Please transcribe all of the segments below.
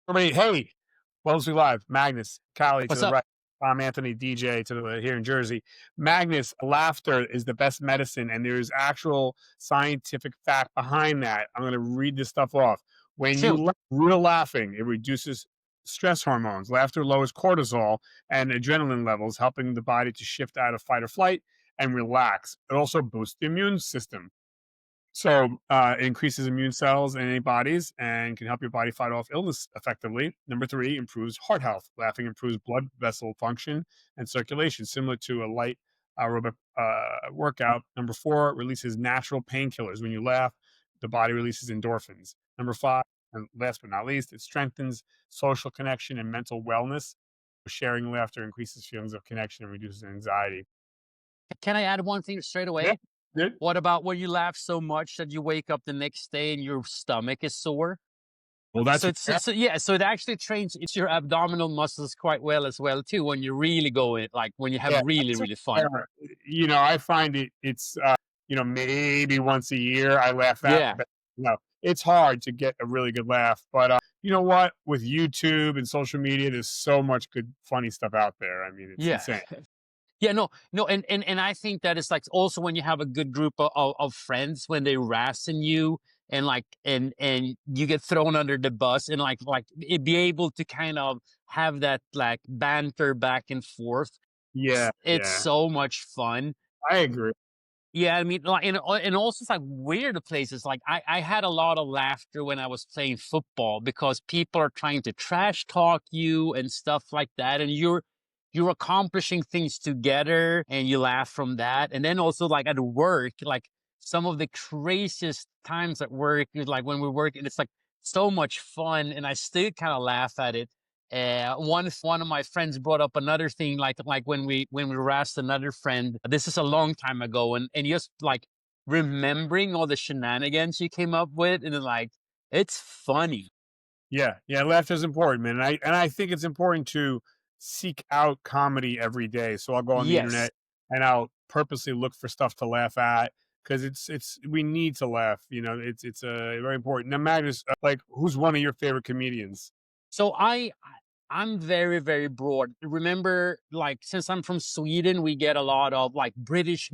Everybody, hey, Wellesley Live, Magnus, Callie to What's the up? right, Tom Anthony, DJ to the here in Jersey. Magnus, laughter is the best medicine, and there's actual scientific fact behind that. I'm going to read this stuff off. When you Shoot. real laughing, it reduces stress hormones. Laughter lowers cortisol and adrenaline levels, helping the body to shift out of fight or flight and relax. It also boosts the immune system. So it increases immune cells in any bodies and can help your body fight off illness effectively. Number three, improves heart health. Laughing improves blood vessel function and circulation, similar to a light aerobic workout. Number four, releases natural painkillers. When you laugh, the body releases endorphins. Number five, and last but not least, it strengthens social connection and mental wellness. Sharing laughter increases feelings of connection and reduces anxiety. Can I add one thing straight Yeah, away? good. What about when you laugh so much that you wake up the next day and your stomach is sore? Well, that's So yeah, so it actually trains it's your abdominal muscles quite well as well too when you really go in like when you have yeah. really, really fun. I find it's maybe once a year I laugh at, Yeah. but it's hard to get a really good laugh. But you know what? With YouTube and social media, there's so much good, funny stuff out there. I mean, it's Yeah. insane. Yeah, no, and I think that it's like also when you have a good group of friends when they razzing you and like and you get thrown under the bus and be able to kind of have that like banter back and forth. Yeah, It's yeah, so much fun. I agree. Yeah, I mean, like, and also it's like weird places. Like I had a lot of laughter when I was playing football because people are trying to trash talk you and stuff like that, and you're accomplishing things together, and you laugh from that. And then also like at work, like some of the craziest times at work is like when we work, and it's like so much fun, and I still kind of laugh at it. One of my friends brought up another thing, like when we asked another friend. This is a long time ago, and just like remembering all the shenanigans you came up with, and then, like it's funny. Yeah, yeah, laughter is important, man. And I think it's important to seek out comedy every day. So I'll go on the Yes. internet and I'll purposely look for stuff to laugh at because it's we need to laugh. It's very important. Now, Magnus, like, who's one of your favorite comedians? So I'm very, very broad. Remember, like since I'm from Sweden, we get a lot of like British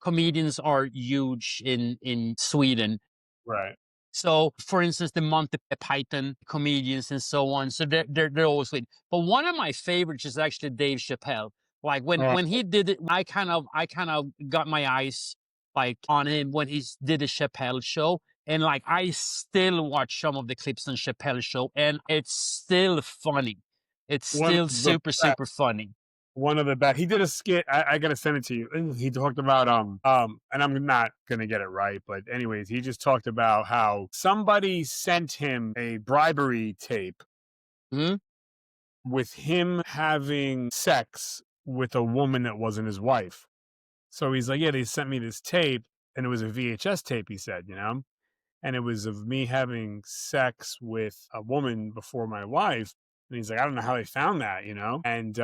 comedians are huge in Sweden. Right. So, for instance, the Monty Python comedians and so on. So they're always with. But one of my favorites is actually Dave Chappelle. Like Oh, when he did it, I kind of got my eyes like on him when he did the Chappelle show, and like I still watch some of the clips on Chappelle show, and it's still funny. It's one of still the super best. super funny. One of the best. He did a skit. I gotta send it to you. And he talked about and I'm not gonna get it right, but anyways, he just talked about how somebody sent him a bribery tape Hmm. with him having sex with a woman that wasn't his wife. So he's like, yeah, they sent me this tape, and it was a VHS tape. He said, and it was of me having sex with a woman before my wife. And he's like, I don't know how they found that. And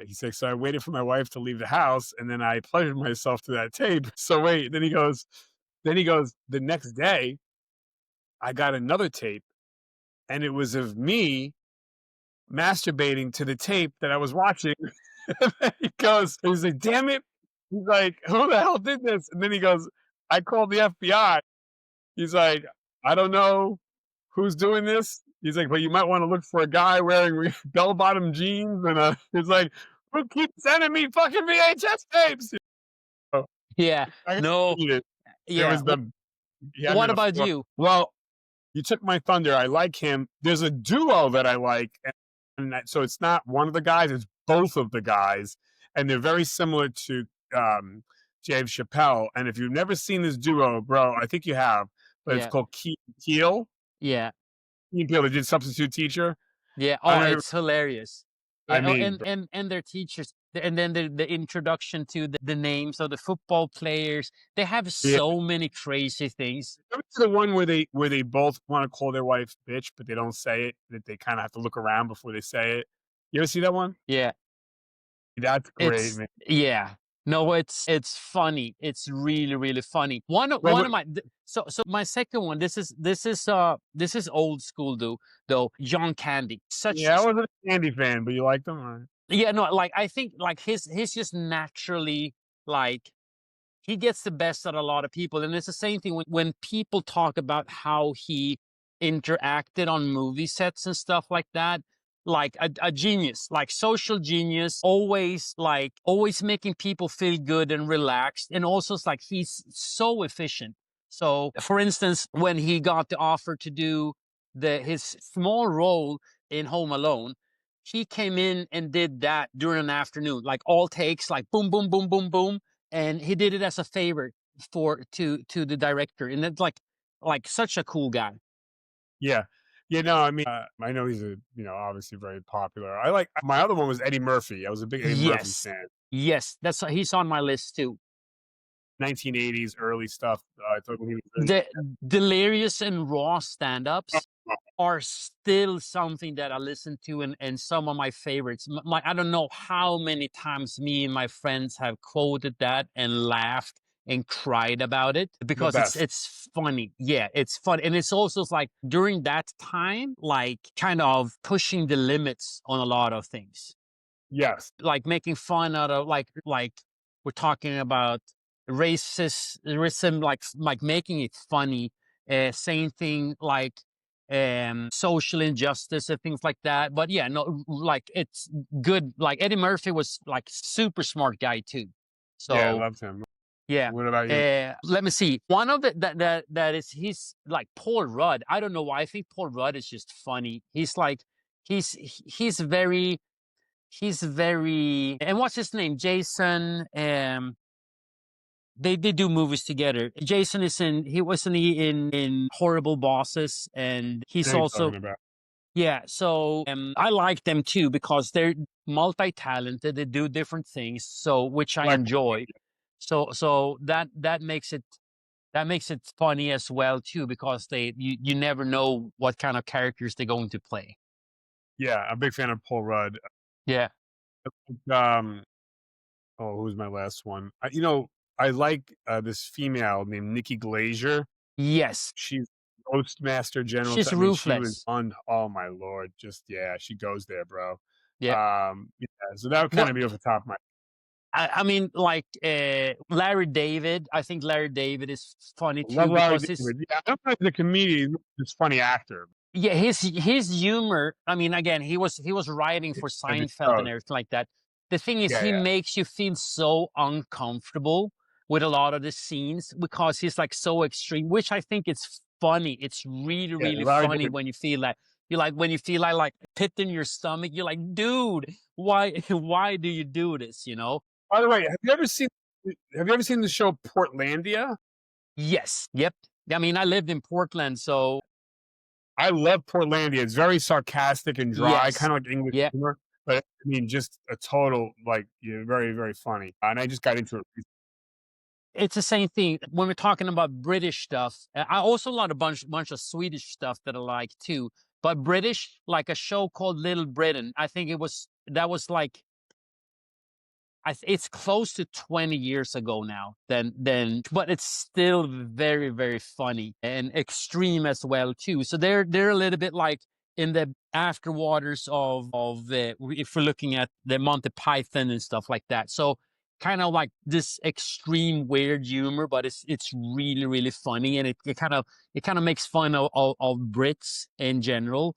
he said, so I waited for my wife to leave the house, and then I pleasured myself to that tape. So wait, then he goes, the next day, I got another tape, and it was of me masturbating to the tape that I was watching. And then he's like, damn it. He's like, who the hell did this? And then he goes, I called the FBI. He's like, I don't know who's doing this. He's like, but you might want to look for a guy wearing bell bottom jeans. And he's like, who keeps sending me fucking VHS tapes? Oh, Yeah. I gotta No. read it. It Yeah. was he had me What on the about floor. you? Well, you took my thunder. I like him. There's a duo that I like, so it's not one of the guys; it's both of the guys, and they're very similar to Dave Chappelle. And if you've never seen this duo, bro, I think you have, but it's Yeah. called Key Keel. Yeah. Key and Peele, they did Substitute Teacher. Yeah. I Oh, don't know. it's hilarious. I Yeah. Oh, mean, and their teachers, and then the introduction to the names of the football players. They have yeah. so many crazy things. Remember the one where they both want to call their wife bitch, but they don't say it. That they kind of have to look around before they say it. You ever see that one? Yeah. That's great, It's man. yeah. No, it's funny. It's really, really funny. Well, One of my so my second one. This is old school though. John Candy. Such yeah, I wasn't a Candy fan, but you liked them? All right. yeah, no, like I think like his just naturally like he gets the best out of a lot of people. And it's the same thing when people talk about how he interacted on movie sets and stuff like that. Like a genius, like social genius, always making people feel good and relaxed. And also it's like he's so efficient. So for instance, when he got the offer to do his small role in Home Alone, he came in and did that during an afternoon, like all takes, like boom, boom, boom, boom, boom, and he did it as a favor to the director, and it's like such a cool guy. Yeah. Yeah, no, I mean, I know he's obviously very popular. I like my other one was Eddie Murphy. I was a big Eddie Murphy Yes, fan. yes, that's he's on my list too. 1980s early stuff. I thought when he was really The Delirious and Raw stand-ups are still something that I listen to, and some of my favorites. I don't know how many times me and my friends have quoted that and laughed and cried about it the because best. it's funny. Yeah, it's fun. And it's also like during that time, like kind of pushing the limits on a lot of things. Yes. Like making fun out of like we're talking about racism, like making it funny, saying thing like social injustice and things like that. But yeah, no, like it's good. Like Eddie Murphy was like super smart guy too. Yeah, I So loved him. yeah. What about you? Let me see. One of the that is he's like Paul Rudd. I don't know why. I think Paul Rudd is just funny. He's like he's very and what's his name? Jason. They do movies together. Jason is in he was in Horrible Bosses, and I he's know you're also talking about. yeah. So I like them too because they're multi-talented. They do different things, so which I Like, enjoy. So that makes it funny as well too because you never know what kind of characters they're going to play. yeah, I'm a big fan of Paul Rudd. Yeah. Um, oh, who's my last one? I like this female named Nikki Glazer. Yes. She's Postmaster General. She's I mean, she was ruthless. on. Oh my lord, just yeah, she goes there, bro. Yeah. Yeah, so that would kind What of be off the top of my. I mean, like Larry David. I think Larry David is funny Love too Larry because his David. Yeah, I don't know if he's a comedian. He's a funny actor. yeah his humor. I mean, again, he was writing for And the Seinfeld and shows. everything like that. The thing is, Yeah, he yeah, makes you feel so uncomfortable with a lot of the scenes because he's like so extreme, which I think is funny. It's really yeah. really Larry funny David. when you feel that. You like when you feel like pit in your stomach. You're like, dude, why why do you do this? You know? By the way, Have you ever seen the show Portlandia? Yes. Yep. I mean, I lived in Portland, so I love Portlandia. It's very sarcastic and dry, yes. kind of like English Yeah. humor. But I mean, just a total like very very funny. And I just got into it. It's the same thing when we're talking about British stuff. I also like a bunch of Swedish stuff that I like too. But British, like a show called Little Britain, I think that was like it's close to 20 years ago now. But it's still very very funny and extreme as well too. So they're a little bit like in the afterwaters of the if we're looking at the Monty Python and stuff like that. So kind of like this extreme weird humor, but it's really really funny, and it kind of makes fun of Brits in general.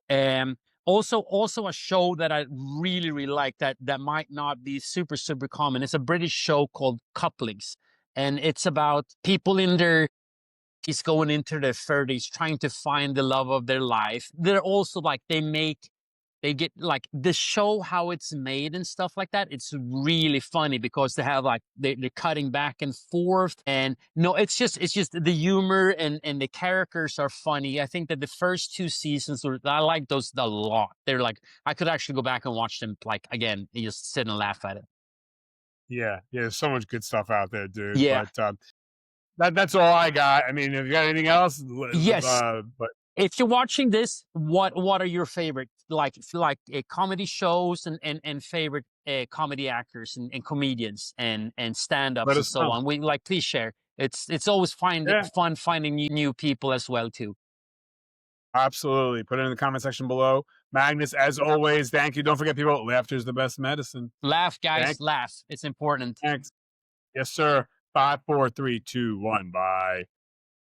Yeah, Um, also a show that I really really like that might not be super common. It's a British show called Couplings, and it's about people in their is going into their 30s trying to find the love of their life. They're also like they get like the show how it's made and stuff like that. It's really funny because they have like they're cutting back and forth, and no, it's just the humor and the characters are funny. I think that the first two seasons were I like those a lot. They're like I could actually go back and watch them like again and just sit and laugh at it. yeah. There's so much good stuff out there, dude. Yeah. But that's all I got. I mean, have you got anything else? Yes. But If you're watching this, what are your favorite comedy shows and favorite comedy actors and comedians and stand-ups Let and us so know. on. We like please share. It's always Yeah, fun finding new people as well too. absolutely. Put it in the comment section below. Magnus, as always, thank you. Don't forget, people, laughter is the best medicine. Laugh, guys, Thanks. laugh. It's important. Thanks. Yes, sir. 5, 4, 3, 2, 1. Bye.